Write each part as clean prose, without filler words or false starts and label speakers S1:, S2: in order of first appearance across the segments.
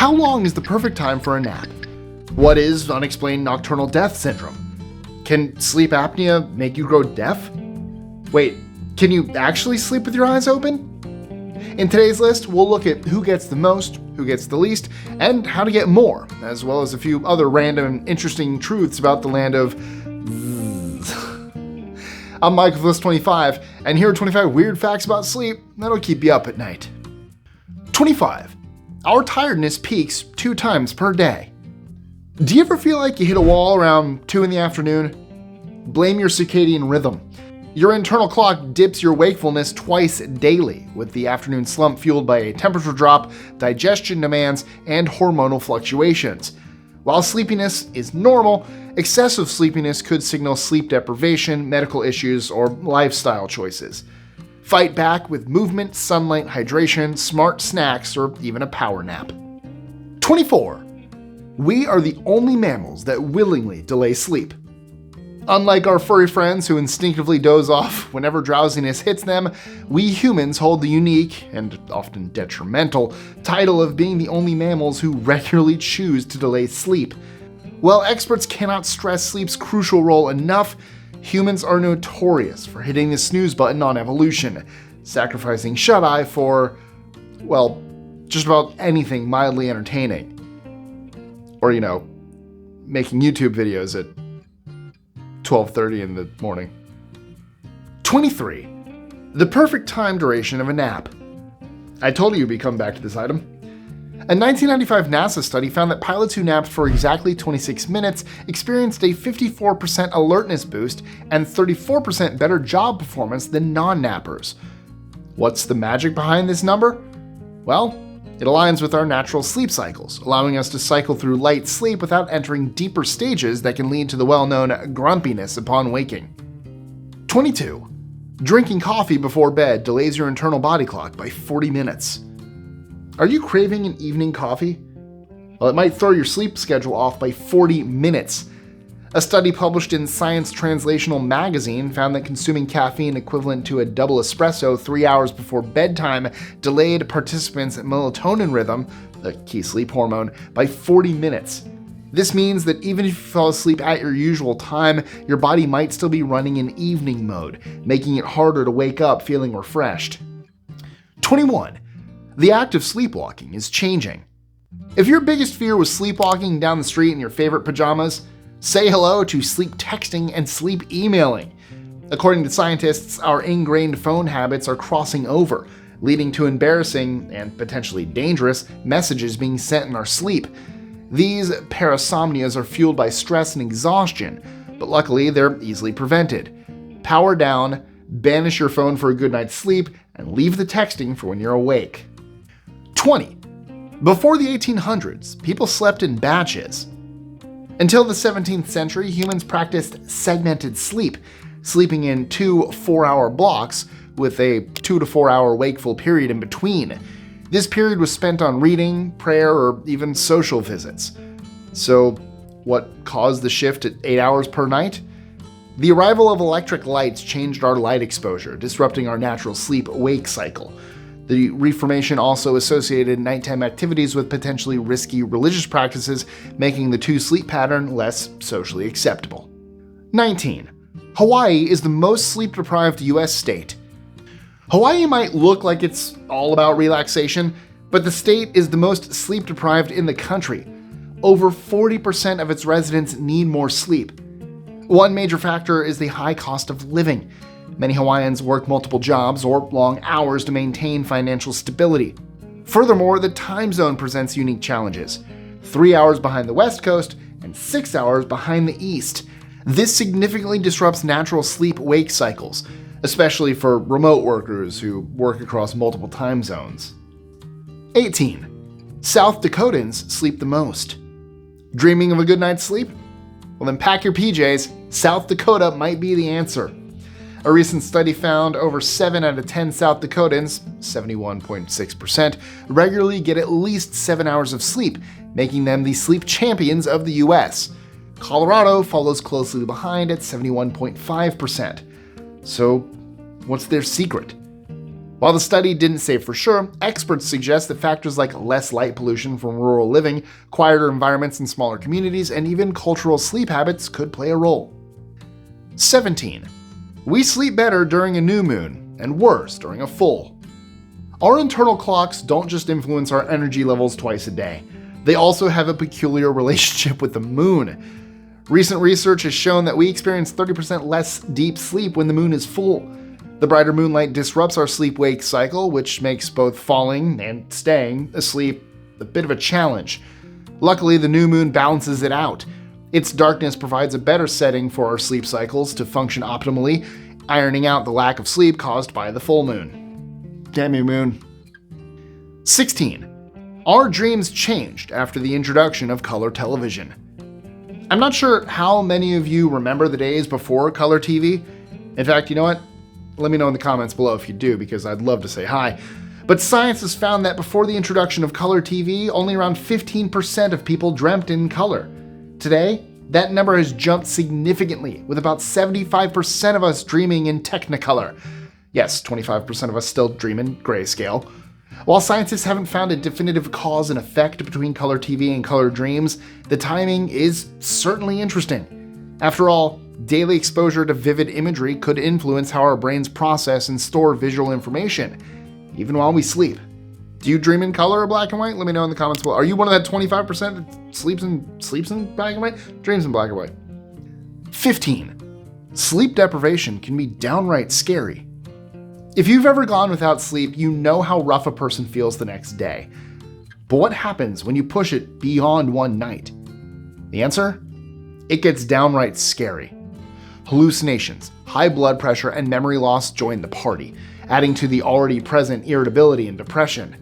S1: How long is the perfect time for a nap? What is unexplained nocturnal death syndrome? Can sleep apnea make you grow deaf? Wait, can you actually sleep with your eyes open? In today's list, we'll look at who gets the most, who gets the least, and how to get more, as well as a few other random and interesting truths about the land of I'm Mike with List 25, and here are 25 weird facts about sleep that'll keep you up at night. 25. Our tiredness peaks 2 times per day. Do you ever feel like you hit a wall around 2 in the afternoon? Blame your circadian rhythm. Your internal clock dips your wakefulness twice daily, with the afternoon slump fueled by a temperature drop, digestion demands, and hormonal fluctuations. While sleepiness is normal, excessive sleepiness could signal sleep deprivation, medical issues, or lifestyle choices. Fight back with movement, sunlight, hydration, smart snacks, or even a power nap. 24. We are the only mammals that willingly delay sleep. Unlike our furry friends who instinctively doze off whenever drowsiness hits them, we humans hold the unique, and often detrimental, title of being the only mammals who regularly choose to delay sleep. While experts cannot stress sleep's crucial role enough, humans are notorious for hitting the snooze button on evolution, sacrificing shut-eye for, well, just about anything mildly entertaining. Or, making YouTube videos at 12:30 in the morning. 23. The perfect time duration of a nap. I told you we'd come back to this item. A 1995 NASA study found that pilots who napped for exactly 26 minutes experienced a 54% alertness boost and 34% better job performance than non-nappers. What's the magic behind this number? Well, it aligns with our natural sleep cycles, allowing us to cycle through light sleep without entering deeper stages that can lead to the well-known grumpiness upon waking. 22. Drinking coffee before bed delays your internal body clock by 40 minutes. Are you craving an evening coffee? Well, it might throw your sleep schedule off by 40 minutes. A study published in Science Translational Magazine found that consuming caffeine equivalent to a double espresso 3 hours before bedtime delayed participants' melatonin rhythm, the key sleep hormone, by 40 minutes. This means that even if you fall asleep at your usual time, your body might still be running in evening mode, making it harder to wake up feeling refreshed. 21. The act of sleepwalking is changing. If your biggest fear was sleepwalking down the street in your favorite pajamas, say hello to sleep texting and sleep emailing. According to scientists, our ingrained phone habits are crossing over, leading to embarrassing and potentially dangerous messages being sent in our sleep. These parasomnias are fueled by stress and exhaustion, but luckily they're easily prevented. Power down, banish your phone for a good night's sleep, and leave the texting for when you're awake. 20. Before the 1800s, people slept in batches. Until the 17th century, humans practiced segmented sleep, sleeping in 2 4-hour blocks with a 2 to 4 hour wakeful period in between. This period was spent on reading, prayer, or even social visits. So, what caused the shift at 8 hours per night? The arrival of electric lights changed our light exposure, disrupting our natural sleep-wake cycle. The Reformation also associated nighttime activities with potentially risky religious practices, making the 2 sleep pattern less socially acceptable. 19. Hawaii is the most sleep-deprived US state. Hawaii might look like it's all about relaxation, but the state is the most sleep-deprived in the country. Over 40% of its residents need more sleep. One major factor is the high cost of living. Many Hawaiians work multiple jobs or long hours to maintain financial stability. Furthermore, the time zone presents unique challenges. 3 hours behind the West Coast and 6 hours behind the East. This significantly disrupts natural sleep-wake cycles, especially for remote workers who work across multiple time zones. 18. South Dakotans sleep the most. Dreaming of a good night's sleep? Well then pack your PJs, South Dakota might be the answer. A recent study found over 7 out of 10 South Dakotans, 71.6%, regularly get at least 7 hours of sleep, making them the sleep champions of the US. Colorado follows closely behind at 71.5%. So, what's their secret? While the study didn't say for sure, experts suggest that factors like less light pollution from rural living, quieter environments in smaller communities, and even cultural sleep habits could play a role. 17. We sleep better during a new moon, and worse during a full. Our internal clocks don't just influence our energy levels twice a day. They also have a peculiar relationship with the moon. Recent research has shown that we experience 30% less deep sleep when the moon is full. The brighter moonlight disrupts our sleep-wake cycle, which makes both falling and staying asleep a bit of a challenge. Luckily, the new moon balances it out. Its darkness provides a better setting for our sleep cycles to function optimally, ironing out the lack of sleep caused by the full moon. Damn you, moon. 16. Our dreams changed after the introduction of color television. I'm not sure how many of you remember the days before color TV. In fact, you know what? Let me know in the comments below if you do, because I'd love to say hi. But science has found that before the introduction of color TV, only around 15% of people dreamt in color. Today, that number has jumped significantly, with about 75% of us dreaming in Technicolor. Yes, 25% of us still dream in grayscale. While scientists haven't found a definitive cause and effect between color TV and color dreams, the timing is certainly interesting. After all, daily exposure to vivid imagery could influence how our brains process and store visual information, even while we sleep. Do you dream in color or black and white? Let me know in the comments below. Are you one of that 25% that sleeps in black and white? Dreams in black and white. 15. Sleep deprivation can be downright scary. If you've ever gone without sleep, you know how rough a person feels the next day. But what happens when you push it beyond one night? The answer? It gets downright scary. Hallucinations, high blood pressure, and memory loss join the party, adding to the already present irritability and depression.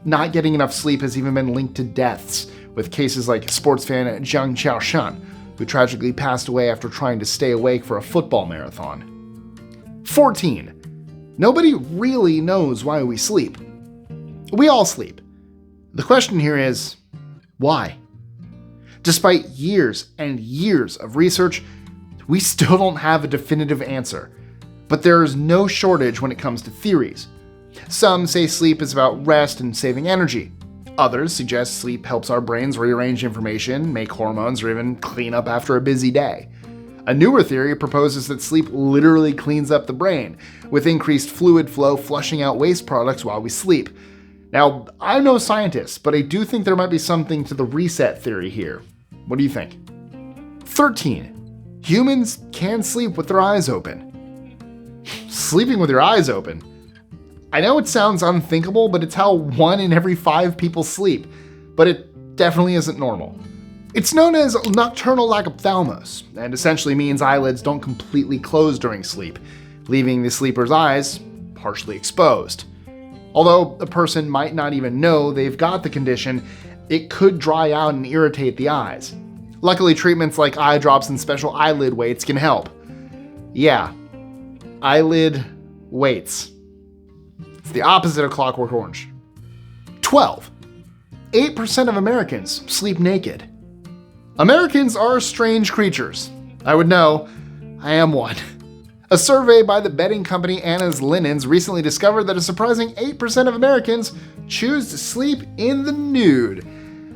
S1: Not getting enough sleep has even been linked to deaths, with cases like sports fan Zhang Xiaoshan, who tragically passed away after trying to stay awake for a football marathon. 14. Nobody really knows why we sleep. We all sleep. The question here is, why? Despite years and years of research, we still don't have a definitive answer, but there is no shortage when it comes to theories. Some say sleep is about rest and saving energy. Others suggest sleep helps our brains rearrange information, make hormones, or even clean up after a busy day. A newer theory proposes that sleep literally cleans up the brain, with increased fluid flow flushing out waste products while we sleep. Now, I'm no scientist, but I do think there might be something to the reset theory here. What do you think? 13. Humans can sleep with their eyes open. Sleeping with your eyes open? I know it sounds unthinkable, but it's how 1 in every 5 people sleep, but it definitely isn't normal. It's known as nocturnal lagophthalmos, and essentially means eyelids don't completely close during sleep, leaving the sleeper's eyes partially exposed. Although a person might not even know they've got the condition, it could dry out and irritate the eyes. Luckily, treatments like eye drops and special eyelid weights can help. Yeah, eyelid weights. It's the opposite of Clockwork Orange. 12. 8% of Americans sleep naked. Americans are strange creatures. I would know. I am one. A survey by the bedding company Anna's Linens recently discovered that a surprising 8% of Americans choose to sleep in the nude.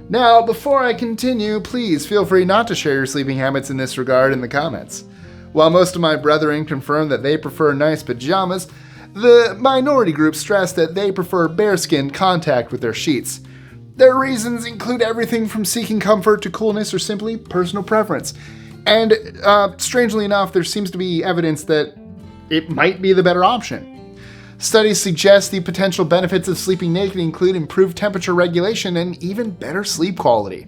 S1: Now, before I continue, please feel free not to share your sleeping habits in this regard in the comments. While most of my brethren confirm that they prefer nice pajamas, the minority group stress that they prefer bare-skin contact with their sheets. Their reasons include everything from seeking comfort to coolness or simply personal preference. And strangely enough, there seems to be evidence that it might be the better option. Studies suggest the potential benefits of sleeping naked include improved temperature regulation and even better sleep quality.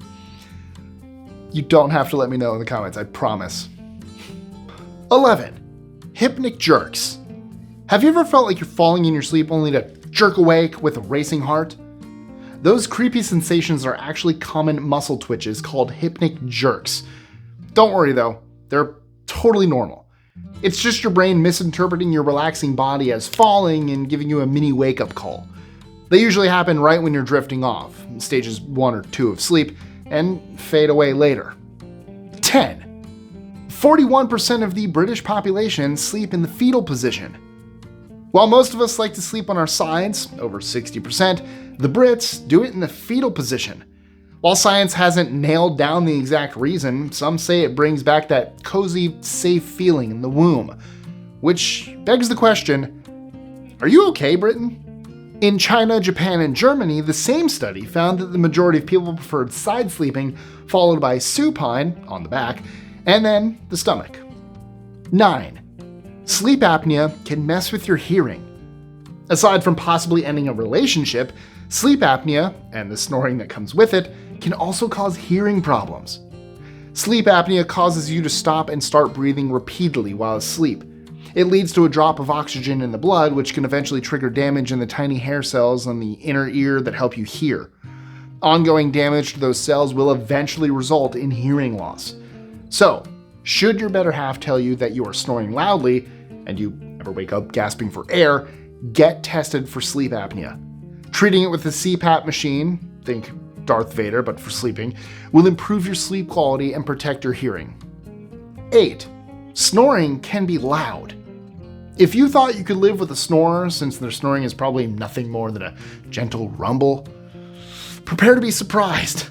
S1: You don't have to let me know in the comments, I promise. 11. Hypnic Jerks. Have you ever felt like you're falling in your sleep only to jerk awake with a racing heart? Those creepy sensations are actually common muscle twitches called hypnic jerks. Don't worry though, they're totally normal. It's just your brain misinterpreting your relaxing body as falling and giving you a mini wake-up call. They usually happen right when you're drifting off, stages 1 or 2 of sleep, and fade away later. 10. 41% of the British population sleep in the fetal position. While most of us like to sleep on our sides, over 60%, the Brits do it in the fetal position. While science hasn't nailed down the exact reason, some say it brings back that cozy, safe feeling in the womb. Which begs the question, are you okay, Britain? In China, Japan, and Germany, the same study found that the majority of people preferred side sleeping, followed by supine, on the back, and then the stomach. 9. Sleep apnea can mess with your hearing. Aside from possibly ending a relationship, sleep apnea, and the snoring that comes with it, can also cause hearing problems. Sleep apnea causes you to stop and start breathing repeatedly while asleep. It leads to a drop of oxygen in the blood, which can eventually trigger damage in the tiny hair cells on the inner ear that help you hear. Ongoing damage to those cells will eventually result in hearing loss. So, should your better half tell you that you are snoring loudly, and you ever wake up gasping for air, get tested for sleep apnea. Treating it with a CPAP machine, think Darth Vader but for sleeping, will improve your sleep quality and protect your hearing. 8. Snoring can be loud. If you thought you could live with a snorer, since their snoring is probably nothing more than a gentle rumble, prepare to be surprised.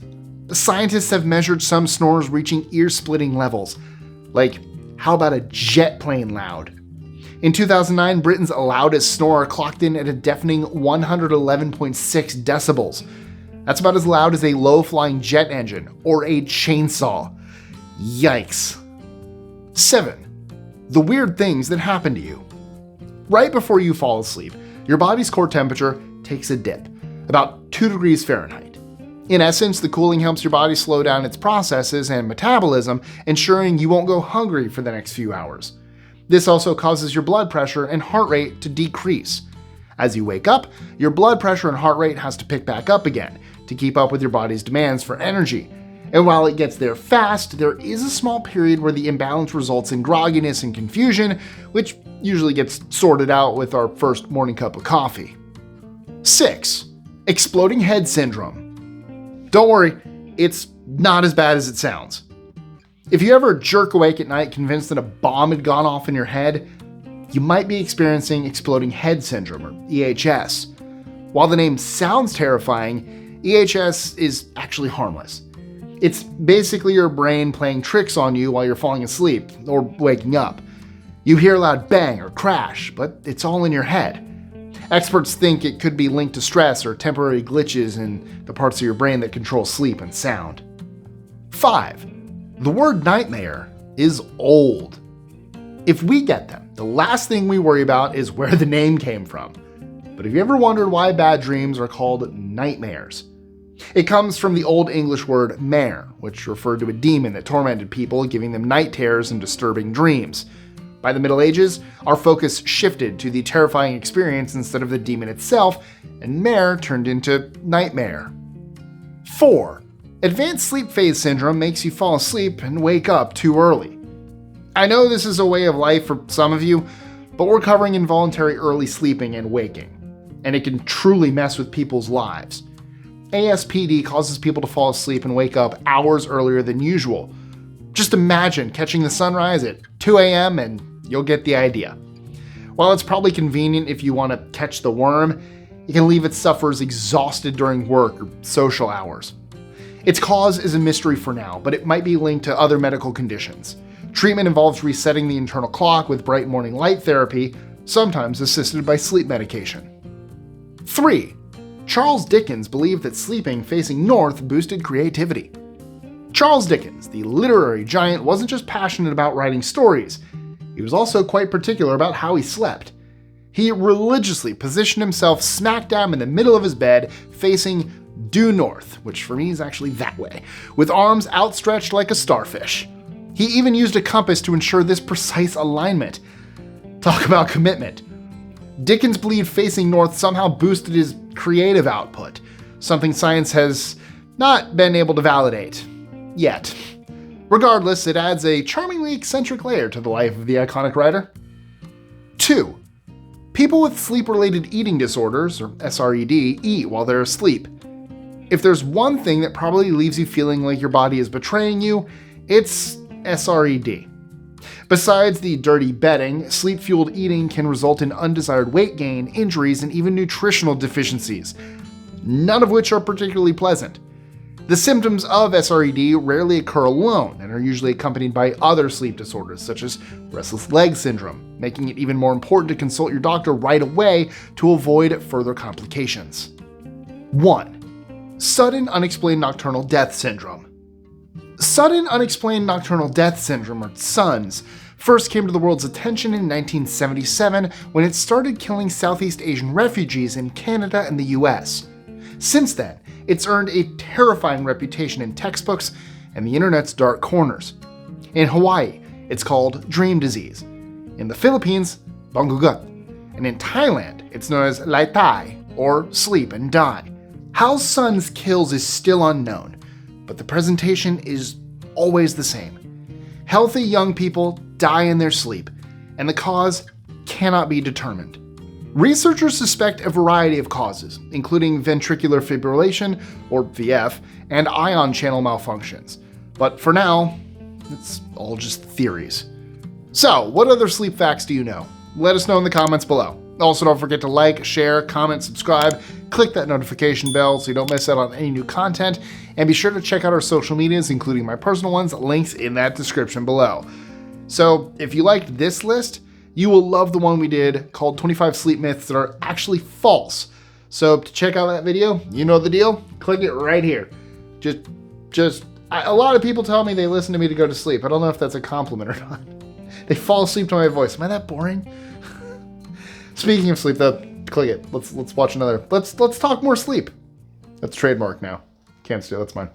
S1: The scientists have measured some snorers reaching ear-splitting levels. Like, how about a jet plane loud? In 2009, Britain's loudest snorer clocked in at a deafening 111.6 decibels. That's about as loud as a low-flying jet engine or a chainsaw. Yikes. 7. The weird things that happen to you. Right before you fall asleep, your body's core temperature takes a dip, about 2 degrees Fahrenheit. In essence, the cooling helps your body slow down its processes and metabolism, ensuring you won't go hungry for the next few hours. This also causes your blood pressure and heart rate to decrease. As you wake up, your blood pressure and heart rate has to pick back up again to keep up with your body's demands for energy. And while it gets there fast, there is a small period where the imbalance results in grogginess and confusion, which usually gets sorted out with our first morning cup of coffee. 6. Exploding head syndrome. Don't worry, it's not as bad as it sounds. If you ever jerk awake at night convinced that a bomb had gone off in your head, you might be experiencing exploding head syndrome, or EHS. While the name sounds terrifying, EHS is actually harmless. It's basically your brain playing tricks on you while you're falling asleep or waking up. You hear a loud bang or crash, but it's all in your head. Experts think it could be linked to stress or temporary glitches in the parts of your brain that control sleep and sound. 5. The word nightmare is old. If we get them, the last thing we worry about is where the name came from. But have you ever wondered why bad dreams are called nightmares? It comes from the Old English word mare, which referred to a demon that tormented people, giving them night terrors and disturbing dreams. By the Middle Ages, our focus shifted to the terrifying experience instead of the demon itself, and mare turned into nightmare. 4. Advanced sleep phase syndrome makes you fall asleep and wake up too early. I know this is a way of life for some of you, but we're covering involuntary early sleeping and waking, and it can truly mess with people's lives. ASPD causes people to fall asleep and wake up hours earlier than usual. Just imagine catching the sunrise at 2 a.m. and you'll get the idea. While it's probably convenient if you want to catch the worm, it can leave its sufferers exhausted during work or social hours. Its cause is a mystery for now, but it might be linked to other medical conditions. Treatment involves resetting the internal clock with bright morning light therapy, sometimes assisted by sleep medication. 3. Charles Dickens believed that sleeping facing north boosted creativity. Charles Dickens, the literary giant, wasn't just passionate about writing stories, he was also quite particular about how he slept. He religiously positioned himself smack dab in the middle of his bed, facing due north, which for me is actually that way, with arms outstretched like a starfish. He even used a compass to ensure this precise alignment. Talk about commitment. Dickens believed facing north somehow boosted his creative output, something science has not been able to validate. Yet. Regardless, it adds a charmingly eccentric layer to the life of the iconic writer. 2. People with sleep-related eating disorders, or SRED, eat while they're asleep. If there's one thing that probably leaves you feeling like your body is betraying you, it's SRED. Besides the dirty bedding, sleep-fueled eating can result in undesired weight gain, injuries, and even nutritional deficiencies, none of which are particularly pleasant. The symptoms of SRED rarely occur alone and are usually accompanied by other sleep disorders such as restless leg syndrome, making it even more important to consult your doctor right away to avoid further complications. 1. Sudden unexplained nocturnal death syndrome. Sudden unexplained nocturnal death syndrome, or SUNS, first came to the world's attention in 1977 when it started killing Southeast Asian refugees in Canada and the US. Since then, it's earned a terrifying reputation in textbooks and the internet's dark corners. In Hawaii, it's called dream disease. In the Philippines, banggugut. And in Thailand, it's known as lai tai, or sleep and die. How SUNS kills is still unknown, but the presentation is always the same. Healthy young people die in their sleep, and the cause cannot be determined. Researchers suspect a variety of causes, including ventricular fibrillation, or VF, and ion channel malfunctions. But for now, it's all just theories. So, what other sleep facts do you know? Let us know in the comments below. Also, don't forget to like, share, comment, subscribe, click that notification bell so you don't miss out on any new content, and be sure to check out our social medias, including my personal ones, links in that description below. So, if you liked this list, you will love the one we did called 25 Sleep Myths that are actually false. So to check out that video, you know the deal, click it right here. A lot of people tell me they listen to me to go to sleep. I don't know if that's a compliment or not. They fall asleep to my voice. Am I that boring? Speaking of sleep though, click it. Let's watch another. Let's talk more sleep. That's trademark now. Can't steal, that's mine.